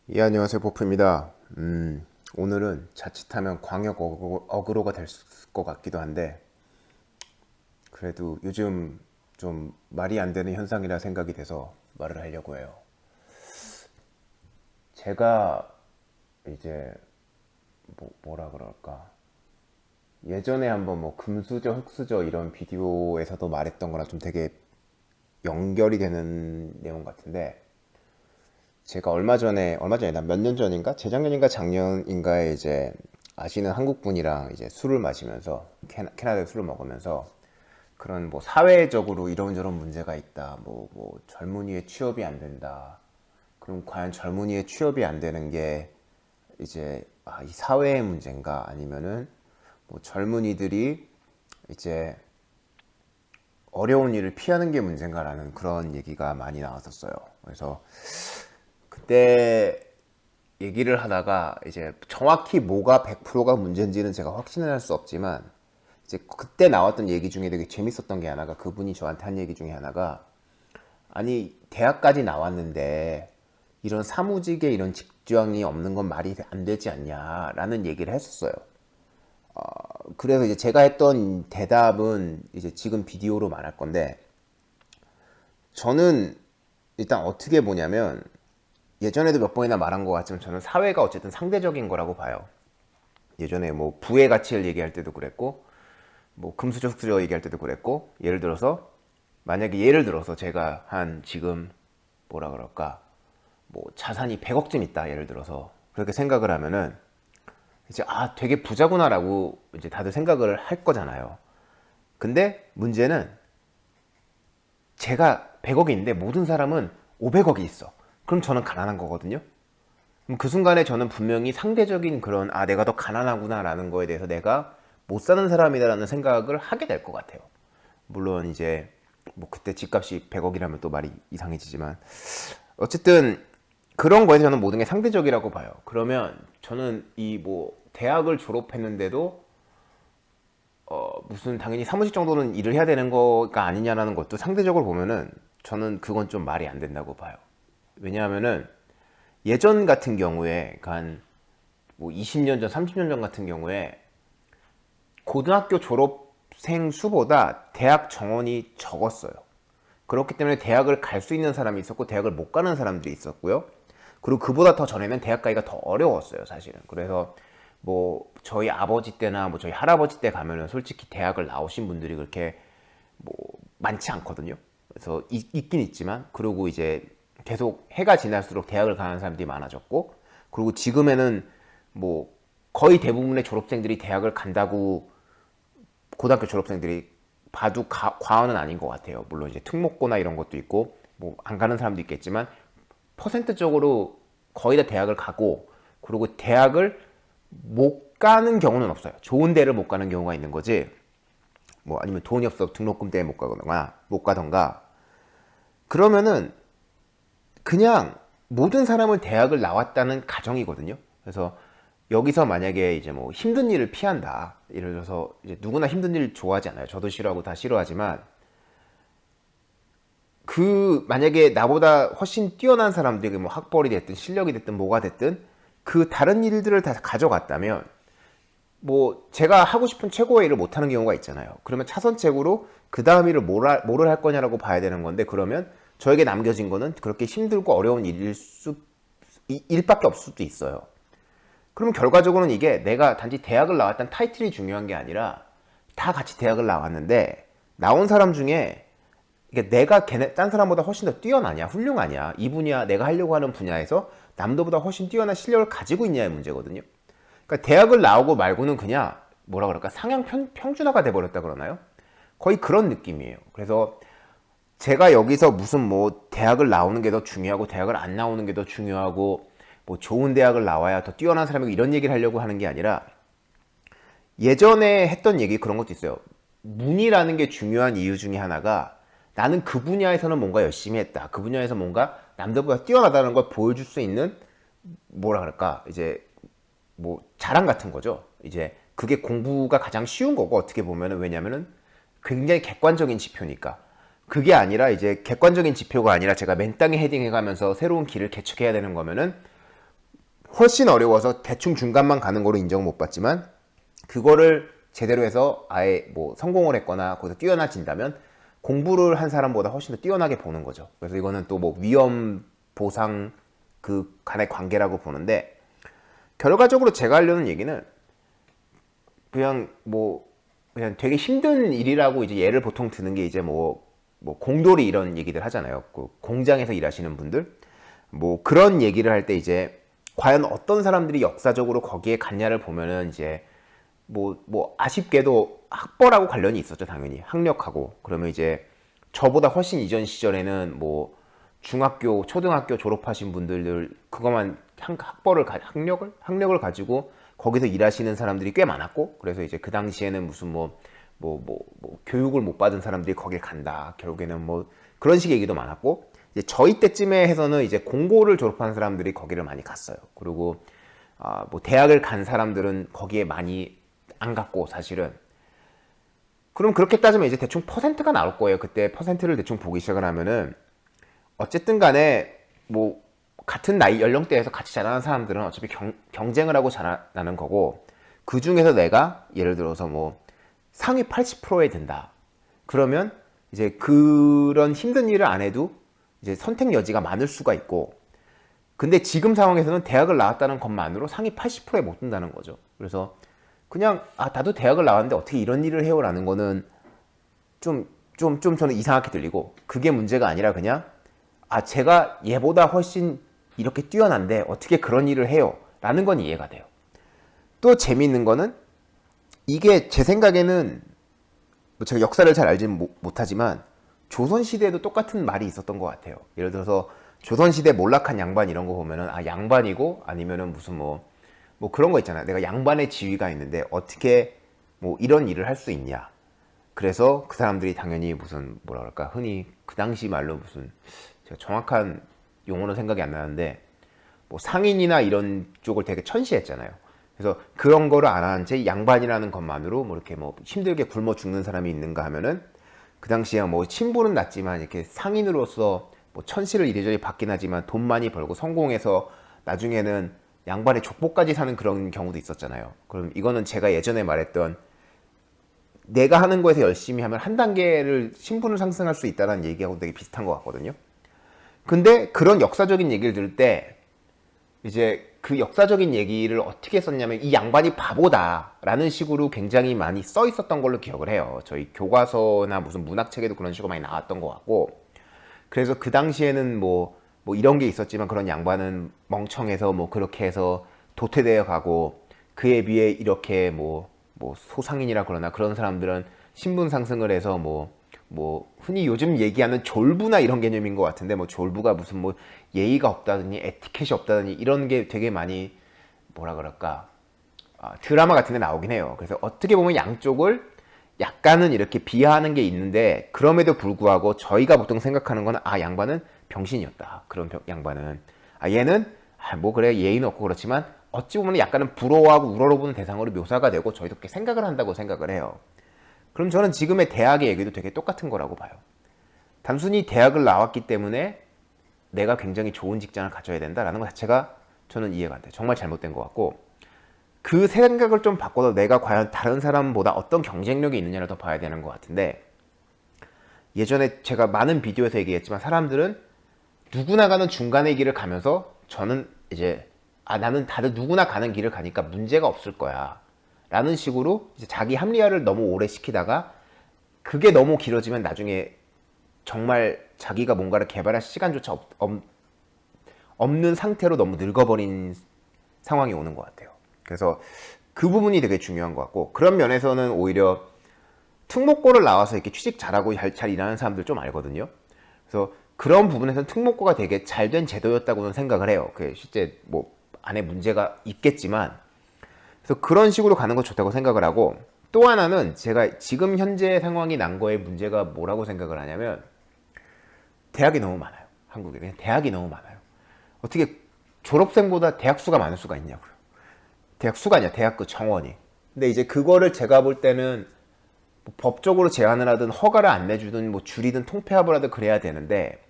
예, 안녕하세요. 보프입니다. 오늘은 자칫하면 광역 어그로가 될 것 같기도 한데, 그래도 요즘 좀 말이 안 되는 현상이라 생각이 돼서 말을 하려고 해요. 제가 이제, 뭐라 그럴까. 예전에 한번 뭐 금수저, 흑수저 이런 비디오에서도 말했던 거랑 좀 되게 연결이 되는 내용 같은데, 제가 얼마 전에, 몇 년 전인가? 재작년인가 작년인가에 이제 아시는 한국 분이랑 이제 술을 마시면서, 캐나다에 술을 먹으면서 그런 뭐 사회적으로 이런저런 문제가 있다. 뭐 젊은이의 취업이 안 된다. 그럼 과연 젊은이의 취업이 안 되는 게 이제 이 사회의 문제인가? 아니면은 뭐 젊은이들이 이제 어려운 일을 피하는 게 문제인가라는 그런 얘기가 많이 나왔었어요. 그래서 그때 얘기를 하다가 이제 정확히 뭐가 100%가 문제인지는 제가 확신을 할 수 없지만 이제 그때 나왔던 얘기 중에 되게 재밌었던 게 하나가 그분이 저한테 한 얘기 중에 하나가 아니 대학까지 나왔는데 이런 사무직에 이런 직장이 없는 건 말이 안 되지 않냐라는 얘기를 했었어요. 그래서 이제 제가 했던 대답은 이제 지금 비디오로 말할 건데 저는 일단 어떻게 보냐면 예전에도 몇 번이나 말한 것 같지만 저는 사회가 어쨌든 상대적인 거라고 봐요. 예전에 뭐 부의 가치를 얘기할 때도 그랬고 뭐 금수저 흑수저 얘기할 때도 그랬고 예를 들어서 제가 한 지금 뭐라 그럴까 뭐 자산이 100억쯤 있다 예를 들어서 그렇게 생각을 하면은 이제 되게 부자구나라고 이제 다들 생각을 할 거잖아요. 근데 문제는 제가 100억이 있는데 모든 사람은 500억이 있어. 그럼 저는 가난한 거거든요. 그럼 그 순간에 저는 분명히 상대적인 그런 내가 더 가난하구나라는 거에 대해서 내가 못 사는 사람이다라는 생각을 하게 될 것 같아요. 물론 이제 뭐 그때 집값이 100억이라면 또 말이 이상해지지만 어쨌든 그런 거에서 저는 모든 게 상대적이라고 봐요. 그러면 저는 이 뭐 대학을 졸업했는데도 무슨 당연히 사무직 정도는 일을 해야 되는 거가 아니냐라는 것도 상대적으로 보면은 저는 그건 좀 말이 안 된다고 봐요. 왜냐하면은 예전 같은 경우에 한뭐 20년 전, 30년 전 같은 경우에 고등학교 졸업생 수보다 대학 정원이 적었어요. 그렇기 때문에 대학을 갈 수 있는 사람이 있었고 대학을 못 가는 사람들이 있었고요. 그리고 그보다 더 전에는 대학 가기가 더 어려웠어요, 사실은. 그래서 뭐 저희 아버지 때나 뭐 저희 할아버지 때 가면은 솔직히 대학을 나오신 분들이 그렇게 뭐 많지 않거든요. 그래서 있긴 있지만 그리고 이제 계속 해가 지날수록 대학을 가는 사람들이 많아졌고 그리고 지금에는 뭐 거의 대부분의 졸업생들이 대학을 간다고 고등학교 졸업생들이 봐도 과언은 아닌 것 같아요. 물론 이제 특목고나 이런 것도 있고 뭐 안 가는 사람도 있겠지만 퍼센트적으로 거의 다 대학을 가고 그리고 대학을 못 가는 경우는 없어요. 좋은 데를 못 가는 경우가 있는 거지. 뭐 아니면 돈이 없어 등록금 때문에 못 가던가 그러면은 그냥 모든 사람은 대학을 나왔다는 가정이거든요. 그래서 여기서 만약에 이제 뭐 힘든 일을 피한다. 예를 들어서 이제 누구나 힘든 일 좋아하지 않아요. 저도 싫어하고 다 싫어하지만 그 만약에 나보다 훨씬 뛰어난 사람들이 뭐 학벌이 됐든 실력이 됐든 뭐가 됐든 그 다른 일들을 다 가져갔다면 뭐 제가 하고 싶은 최고의 일을 못 하는 경우가 있잖아요. 그러면 차선책으로 그 다음 일을 뭐를 할 거냐라고 봐야 되는 건데 그러면 저에게 남겨진 거는 그렇게 힘들고 어려운 일밖에 없을 수도 있어요. 그러면 결과적으로는 이게 내가 단지 대학을 나왔다는 타이틀이 중요한 게 아니라 다 같이 대학을 나왔는데 나온 사람 중에 이게 내가 딴 사람보다 훨씬 더 뛰어나냐 훌륭하냐 이 분야 내가 하려고 하는 분야에서 남들보다 훨씬 뛰어난 실력을 가지고 있냐의 문제거든요. 그러니까 대학을 나오고 말고는 그냥 뭐라 그럴까 상향 평준화가 돼버렸다 그러나요? 거의 그런 느낌이에요. 그래서 제가 여기서 무슨 뭐 대학을 나오는 게 더 중요하고 대학을 안 나오는 게 더 중요하고 뭐 좋은 대학을 나와야 더 뛰어난 사람이고 이런 얘기를 하려고 하는 게 아니라 예전에 했던 얘기 그런 것도 있어요. 문이라는 게 중요한 이유 중에 하나가 나는 그 분야에서는 뭔가 열심히 했다. 그 분야에서 뭔가 남들보다 뛰어나다는 걸 보여줄 수 있는 뭐라 그럴까 이제 뭐 자랑 같은 거죠. 이제 그게 공부가 가장 쉬운 거고 어떻게 보면은 왜냐면은 굉장히 객관적인 지표니까. 그게 아니라 이제 객관적인 지표가 아니라 제가 맨 땅에 헤딩해가면서 새로운 길을 개척해야 되는 거면은 훨씬 어려워서 대충 중간만 가는 거로 인정 못 받지만 그거를 제대로 해서 아예 뭐 성공을 했거나 거기서 뛰어나진다면 공부를 한 사람보다 훨씬 더 뛰어나게 보는 거죠. 그래서 이거는 또 뭐 위험 보상 그 간의 관계라고 보는데, 결과적으로 제가 하려는 얘기는 그냥 그냥 되게 힘든 일이라고 이제 예를 보통 드는 게 이제 뭐 공돌이 이런 얘기들 하잖아요. 그 공장에서 일하시는 분들 뭐 그런 얘기를 할 때 이제 과연 어떤 사람들이 역사적으로 거기에 갔냐를 보면은 이제 뭐 아쉽게도 학벌하고 관련이 있었죠. 당연히 학력하고. 그러면 이제 저보다 훨씬 이전 시절에는 뭐 중학교 초등학교 졸업하신 분들 그것만 학력을 가지고 거기서 일하시는 사람들이 꽤 많았고, 그래서 이제 그 당시에는 무슨 교육을 못 받은 사람들이 거길 간다, 결국에는 뭐 그런 식의 얘기도 많았고, 이제 저희 때쯤에 해서는 이제 공고를 졸업한 사람들이 거기를 많이 갔어요. 그리고 뭐 대학을 간 사람들은 거기에 많이 안 갔고, 사실은. 그럼 그렇게 따지면 이제 대충 퍼센트가 나올 거예요. 그때 퍼센트를 대충 보기 시작을 하면은 어쨌든 간에 뭐 같은 나이 연령대에서 같이 자라는 사람들은 어차피 경쟁을 하고 자라나는 거고, 그 중에서 내가 예를 들어서 뭐 상위 80%에 든다. 그러면 이제 그런 힘든 일을 안 해도 이제 선택 여지가 많을 수가 있고, 근데 지금 상황에서는 대학을 나왔다는 것만으로 상위 80%에 못 든다는 거죠. 그래서 그냥 나도 대학을 나왔는데 어떻게 이런 일을 해요? 라는 거는 좀 저는 이상하게 들리고, 그게 문제가 아니라 그냥 제가 얘보다 훨씬 이렇게 뛰어난데 어떻게 그런 일을 해요? 라는 건 이해가 돼요. 또 재미있는 거는 이게 제 생각에는 뭐 제가 역사를 잘 알지는 못하지만 조선시대에도 똑같은 말이 있었던 것 같아요. 예를 들어서 조선시대 몰락한 양반 이런 거 보면은 양반이고, 아니면은 무슨 뭐 그런 거 있잖아요. 내가 양반의 지위가 있는데 어떻게 뭐 이런 일을 할 수 있냐. 그래서 그 사람들이 당연히 무슨 뭐라 그럴까, 흔히 그 당시 말로 무슨, 제가 정확한 용어는 생각이 안 나는데 뭐 상인이나 이런 쪽을 되게 천시했잖아요. 그래서 그런 거를 안 한 채 양반이라는 것만으로 뭐 이렇게 뭐 힘들게 굶어 죽는 사람이 있는가 하면은, 그 당시에 뭐 신분은 낮지만 이렇게 상인으로서 뭐 천시를 이리저리 받긴 하지만 돈 많이 벌고 성공해서 나중에는 양반의 족보까지 사는 그런 경우도 있었잖아요. 그럼 이거는 제가 예전에 말했던 내가 하는 거에서 열심히 하면 한 단계를 신분을 상승할 수 있다는 얘기하고 되게 비슷한 것 같거든요. 근데 그런 역사적인 얘기를 들을 때 이제 그 역사적인 얘기를 어떻게 썼냐면 이 양반이 바보다라는 식으로 굉장히 많이 써 있었던 걸로 기억을 해요. 저희 교과서나 무슨 문학책에도 그런 식으로 많이 나왔던 것 같고, 그래서 그 당시에는 뭐 이런 게 있었지만 그런 양반은 멍청해서 뭐 그렇게 해서 도태되어 가고, 그에 비해 이렇게 뭐 소상인이라 그러나 그런 사람들은 신분 상승을 해서 뭐 흔히 요즘 얘기하는 졸부나 이런 개념인 것 같은데, 뭐 졸부가 무슨 뭐 예의가 없다더니 에티켓이 없다더니 이런 게 되게 많이 뭐라 그럴까, 드라마 같은 데 나오긴 해요. 그래서 어떻게 보면 양쪽을 약간은 이렇게 비하하는 게 있는데, 그럼에도 불구하고 저희가 보통 생각하는 거는 양반은 병신이었다. 그런 양반은 얘는 뭐 그래 예의는 없고 그렇지만 어찌 보면 약간은 부러워하고 우러러보는 대상으로 묘사가 되고 저희도 그렇게 생각을 한다고 생각을 해요. 그럼 저는 지금의 대학의 얘기도 되게 똑같은 거라고 봐요. 단순히 대학을 나왔기 때문에 내가 굉장히 좋은 직장을 가져야 된다라는 것 자체가 저는 이해가 안 돼요. 정말 잘못된 것 같고, 그 생각을 좀 바꿔서 내가 과연 다른 사람보다 어떤 경쟁력이 있느냐를 더 봐야 되는 것 같은데, 예전에 제가 많은 비디오에서 얘기했지만 사람들은 누구나 가는 중간의 길을 가면서 저는 이제 나는 다들 누구나 가는 길을 가니까 문제가 없을 거야 라는 식으로 이제 자기 합리화를 너무 오래 시키다가, 그게 너무 길어지면 나중에 정말 자기가 뭔가를 개발할 시간조차 없는 상태로 너무 늙어버린 상황이 오는 것 같아요. 그래서 그 부분이 되게 중요한 것 같고, 그런 면에서는 오히려 특목고를 나와서 이렇게 취직 잘하고 잘 일하는 사람들 좀 알거든요. 그래서 그런 부분에서는 특목고가 되게 잘된 제도였다고는 생각을 해요. 그 실제 뭐 안에 문제가 있겠지만, 그래서 그런 식으로 가는 거 좋다고 생각을 하고, 또 하나는 제가 지금 현재 상황이 난 거에 문제가 뭐라고 생각을 하냐면, 대학이 너무 많아요. 한국에 그냥 대학이 너무 많아요. 어떻게 졸업생보다 대학 수가 많을 수가 있냐고요. 대학 수가 아니야, 대학 그 정원이. 근데 이제 그거를 제가 볼 때는 뭐 법적으로 제한을 하든 허가를 안 내주든 뭐 줄이든 통폐합을 하든 그래야 되는데,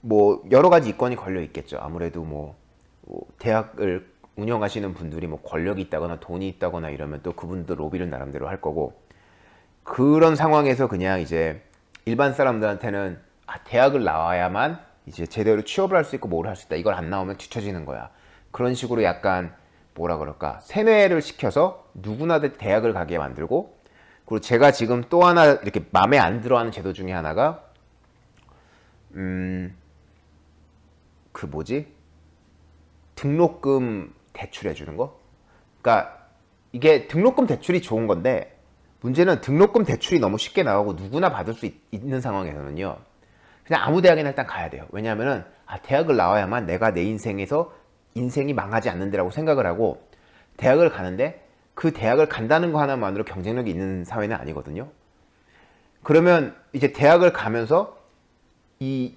뭐 여러 가지 이권이 걸려 있겠죠. 아무래도 뭐 대학을 운영하시는 분들이 뭐 권력이 있다거나 돈이 있다거나 이러면 또 그분도 로비를 나름대로 할 거고, 그런 상황에서 그냥 이제 일반 사람들한테는 대학을 나와야만 이제 제대로 취업을 할 수 있고 뭘 할 수 있다, 이걸 안 나오면 뒤처지는 거야, 그런 식으로 약간 뭐라 그럴까, 세뇌를 시켜서 누구나 대학을 가게 만들고. 그리고 제가 지금 또 하나 이렇게 마음에 안 들어하는 제도 중에 하나가 그 뭐지, 등록금 대출해 주는 거. 그러니까 이게 등록금 대출이 좋은 건데, 문제는 등록금 대출이 너무 쉽게 나오고 누구나 받을 수 있는 상황에서는요, 그냥 아무 대학이나 일단 가야 돼요. 왜냐하면은 대학을 나와야만 내가 내 인생에서 인생이 망하지 않는다라고 생각을 하고 대학을 가는데, 그 대학을 간다는 거 하나만으로 경쟁력이 있는 사회는 아니거든요. 그러면 이제 대학을 가면서 이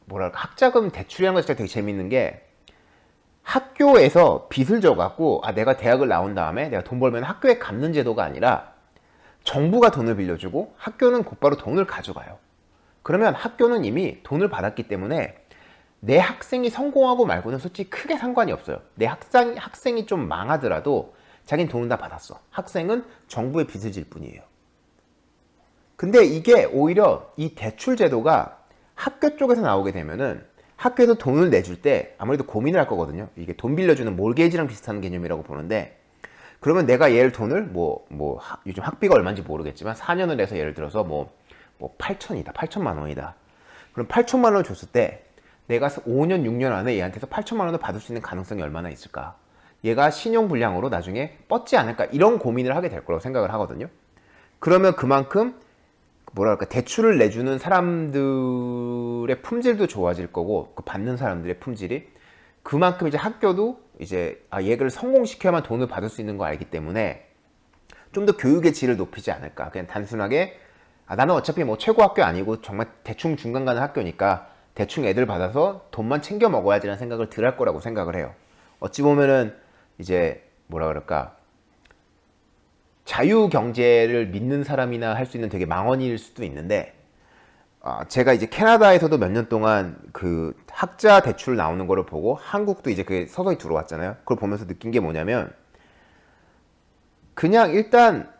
뭐랄까, 학자금 대출이라는 거 진짜 되게 재밌는 게, 학교에서 빚을 져갖고 내가 대학을 나온 다음에 내가 돈 벌면 학교에 갚는 제도가 아니라 정부가 돈을 빌려주고 학교는 곧바로 돈을 가져가요. 그러면 학교는 이미 돈을 받았기 때문에 내 학생이 성공하고 말고는 솔직히 크게 상관이 없어요. 내 학생이 좀 망하더라도 자기는 돈을 다 받았어. 학생은 정부의 빚을 질 뿐이에요. 근데 이게 오히려 이 대출 제도가 학교 쪽에서 나오게 되면은, 학교에서 돈을 내줄 때 아무래도 고민을 할 거거든요. 이게 돈 빌려주는 몰게이지랑 비슷한 개념이라고 보는데, 그러면 내가 얘를 돈을 요즘 학비가 얼마인지 모르겠지만 4년을 해서 예를 들어서 8천만 원이다. 그럼 8천만 원을 줬을 때 내가 5년, 6년 안에 얘한테서 8천만 원을 받을 수 있는 가능성이 얼마나 있을까? 얘가 신용불량으로 나중에 뻗지 않을까? 이런 고민을 하게 될 거라고 생각을 하거든요. 그러면 그만큼 뭐랄까, 대출을 내주는 사람들의 품질도 좋아질 거고, 그 받는 사람들의 품질이, 그만큼 이제 학교도 이제 얘를 성공시켜야만 돈을 받을 수 있는 거 알기 때문에 좀 더 교육의 질을 높이지 않을까. 그냥 단순하게 나는 어차피 최고 학교 아니고 정말 대충 중간 가는 학교니까 대충 애들 받아서 돈만 챙겨 먹어야지라는 생각을 덜 할 거라고 생각을 해요. 어찌 보면은 이제 뭐라 그럴까, 자유경제를 믿는 사람이나 할 수 있는 되게 망언일 수도 있는데, 제가 이제 캐나다에서도 몇 년 동안 그 학자 대출 나오는 거를 보고 한국도 이제 그 서서히 들어왔잖아요. 그걸 보면서 느낀 게 뭐냐면, 그냥 일단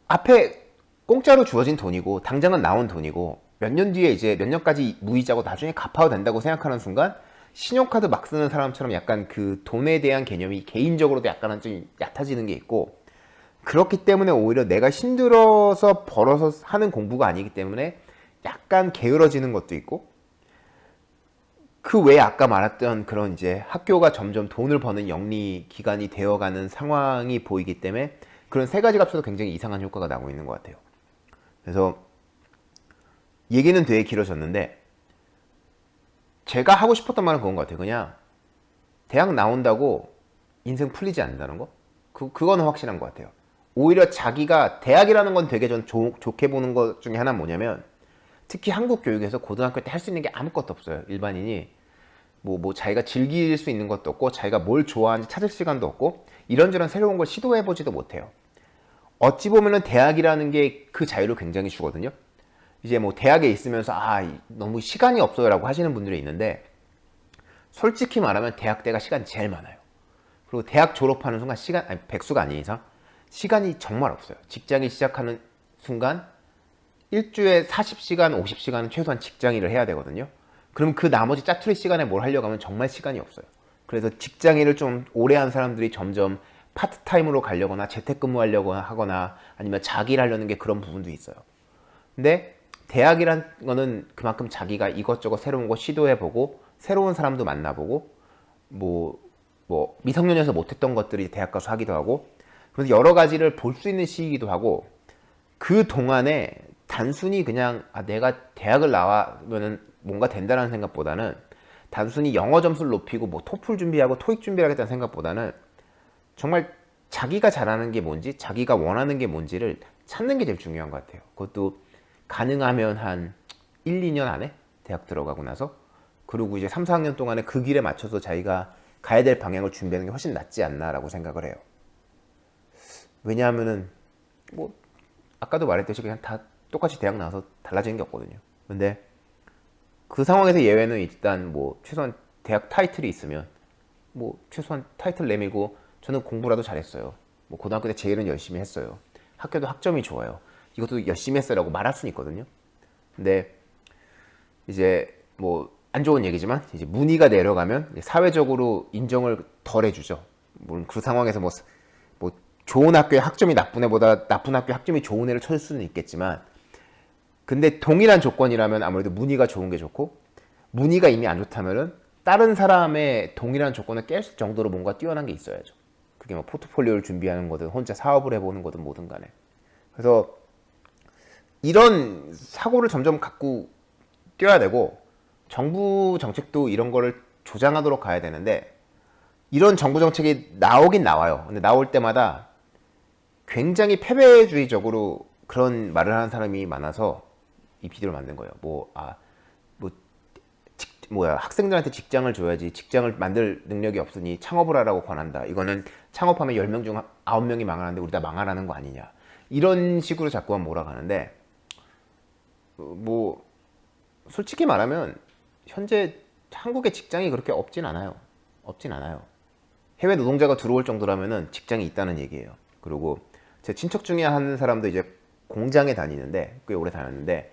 앞에 공짜로 주어진 돈이고 당장은 나온 돈이고 몇 년 뒤에 이제 몇 년까지 무이자고 나중에 갚아도 된다고 생각하는 순간, 신용카드 막 쓰는 사람처럼 약간 그 돈에 대한 개념이 개인적으로도 약간은 좀 얕아지는 게 있고, 그렇기 때문에 오히려 내가 힘들어서 벌어서 하는 공부가 아니기 때문에 약간 게으러지는 것도 있고, 그 외에 아까 말했던 그런 이제 학교가 점점 돈을 버는 영리 기관이 되어가는 상황이 보이기 때문에 그런 세 가지가 합쳐서 굉장히 이상한 효과가 나고 있는 것 같아요. 그래서 얘기는 되게 길어졌는데, 제가 하고 싶었던 말은 그건 것 같아요. 그냥 대학 나온다고 인생 풀리지 않는다는 거? 그거는 확실한 것 같아요. 오히려 자기가 대학이라는 건 되게 전 좋게 보는 것 중에 하나는 뭐냐면, 특히 한국 교육에서 고등학교 때 할 수 있는 게 아무것도 없어요. 일반인이 자기가 즐길 수 있는 것도 없고, 자기가 뭘 좋아하는지 찾을 시간도 없고, 이런저런 새로운 걸 시도해보지도 못해요. 어찌 보면은 대학이라는 게 그 자유를 굉장히 주거든요. 이제 대학에 있으면서 너무 시간이 없어요 라고 하시는 분들이 있는데, 솔직히 말하면 대학 때가 시간이 제일 많아요. 그리고 대학 졸업하는 순간 백수가 아닌 이상 시간이 정말 없어요. 직장이 시작하는 순간 일주에 40시간, 50시간은 최소한 직장 일을 해야 되거든요. 그럼 그 나머지 짜투리 시간에 뭘 하려고 하면 정말 시간이 없어요. 그래서 직장 일을 좀 오래 한 사람들이 점점 파트타임으로 가려거나 재택근무하려고 하거나 아니면 자기 일 하려는 게 그런 부분도 있어요. 근데 대학이란 거는 그만큼 자기가 이것저것 새로운 거 시도해보고 새로운 사람도 만나보고 미성년이어서 못했던 것들이 대학 가서 하기도 하고, 그래서 여러 가지를 볼 수 있는 시기이기도 하고, 그 동안에 단순히 그냥 내가 대학을 나와면은 뭔가 된다는 생각보다는, 단순히 영어 점수를 높이고 토플 준비하고 토익 준비하겠다는 생각보다는 정말 자기가 잘하는 게 뭔지, 자기가 원하는 게 뭔지를 찾는 게 제일 중요한 것 같아요. 그것도 가능하면 한 1, 2년 안에 대학 들어가고 나서, 그리고 이제 3, 4학년 동안에 그 길에 맞춰서 자기가 가야 될 방향을 준비하는 게 훨씬 낫지 않나라고 생각을 해요. 왜냐하면은 아까도 말했듯이 그냥 다 똑같이 대학 나와서 달라지는 게 없거든요. 근데 그 상황에서 예외는 일단 최소한 대학 타이틀이 있으면 뭐 최소한 타이틀 내밀고 저는 공부라도 잘했어요. 뭐 고등학교 때 제일은 열심히 했어요. 학교도 학점이 좋아요. 이것도 열심히 했어라고 말할 수는 있거든요. 근데 이제 뭐 안 좋은 얘기지만 이제 문의가 내려가면 사회적으로 인정을 덜 해주죠. 물론 그 상황에서 뭐 좋은 학교에 학점이 나쁜 애보다 나쁜 학교에 학점이 좋은 애를 쳐줄 수는 있겠지만, 근데 동일한 조건이라면 아무래도 문의가 좋은 게 좋고, 문의가 이미 안 좋다면은 다른 사람의 동일한 조건을 깰 정도로 뭔가 뛰어난 게 있어야죠. 그게 뭐 포트폴리오를 준비하는 거든 혼자 사업을 해보는 거든 뭐든 간에. 그래서 이런 사고를 점점 갖고 뛰어야 되고, 정부 정책도 이런 거를 조장하도록 가야 되는데, 이런 정부 정책이 나오긴 나와요. 근데 나올 때마다 굉장히 패배주의적으로 그런 말을 하는 사람이 많아서 이 비디오를 만든 거예요. 학생들한테 직장을 줘야지 직장을 만들 능력이 없으니 창업을 하라고 권한다. 이거는 창업하면 10명 중 9명이 망하는데 우리 다 망하라는 거 아니냐. 이런 식으로 자꾸만 몰아가는데, 뭐 솔직히 말하면 현재 한국에 직장이 그렇게 없진 않아요. 해외 노동자가 들어올 정도라면은 직장이 있다는 얘기예요. 그리고 제 친척 중에 한 사람도 이제 공장에 다니는데, 꽤 오래 다녔는데,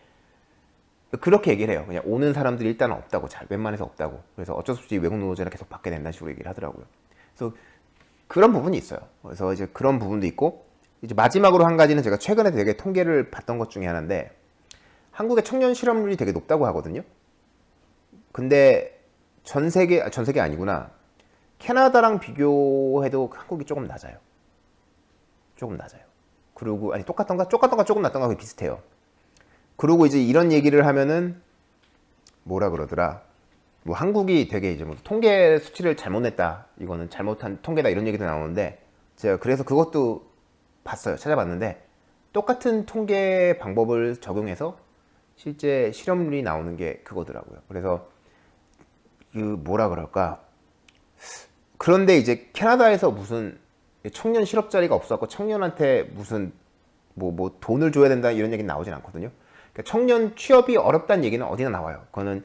그렇게 얘기를 해요. 그냥 오는 사람들이 일단은 없다고, 잘 웬만해서 없다고. 그래서 어쩔 수 없이 외국 노동자를 계속 받게 된다는 식으로 얘기를 하더라고요. 그래서 그런 부분이 있어요. 그래서 이제 그런 부분도 있고, 이제 마지막으로 한 가지는 제가 최근에 되게 통계를 봤던 것 중에 하나인데, 한국의 청년 실업률이 되게 높다고 하거든요. 근데 전 세계 아니구나. 캐나다랑 비교해도 한국이 조금 낮아요. 그리고 아니 똑같던가 조금 낮던가 그게 비슷해요. 그리고 이제 이런 얘기를 하면은 뭐라 그러더라. 뭐 한국이 되게 이제 뭐 통계 수치를 잘못 냈다. 이거는 잘못한 통계다 이런 얘기도 나오는데, 제가 그래서 그것도 봤어요. 찾아봤는데 똑같은 통계 방법을 적용해서 실제 실업률이 나오는 게 그거더라고요. 그래서 그 뭐라 그럴까. 그런데 이제 캐나다에서 무슨 청년 실업 자리가 없어갖고 청년한테 무슨 뭐 돈을 줘야 된다 이런 얘기는 나오진 않거든요. 그러니까 청년 취업이 어렵다는 얘기는 어디나 나와요. 그거는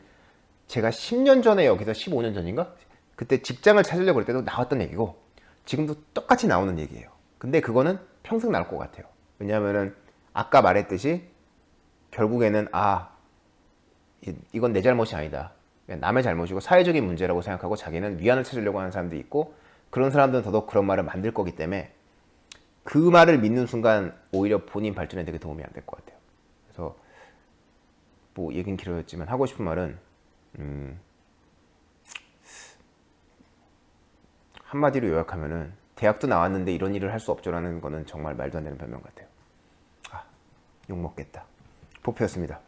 제가 10년 전에 여기서 15년 전인가? 그때 직장을 찾으려고 그럴 때도 나왔던 얘기고, 지금도 똑같이 나오는 얘기예요. 근데 그거는 평생 나올 것 같아요. 왜냐하면은 아까 말했듯이 결국에는 이건 내 잘못이 아니다. 남의 잘못이고 사회적인 문제라고 생각하고 자기는 위안을 찾으려고 하는 사람도 있고, 그런 사람들은 더더욱 그런 말을 만들 거기 때문에 그 말을 믿는 순간 오히려 본인 발전에 되게 도움이 안 될 것 같아요. 그래서 뭐 얘긴 길어졌지만 하고 싶은 말은 한마디로 요약하면은 대학도 나왔는데 이런 일을 할 수 없죠라는 거는 정말 말도 안 되는 변명 같아요. 욕먹겠다. 보표였습니다.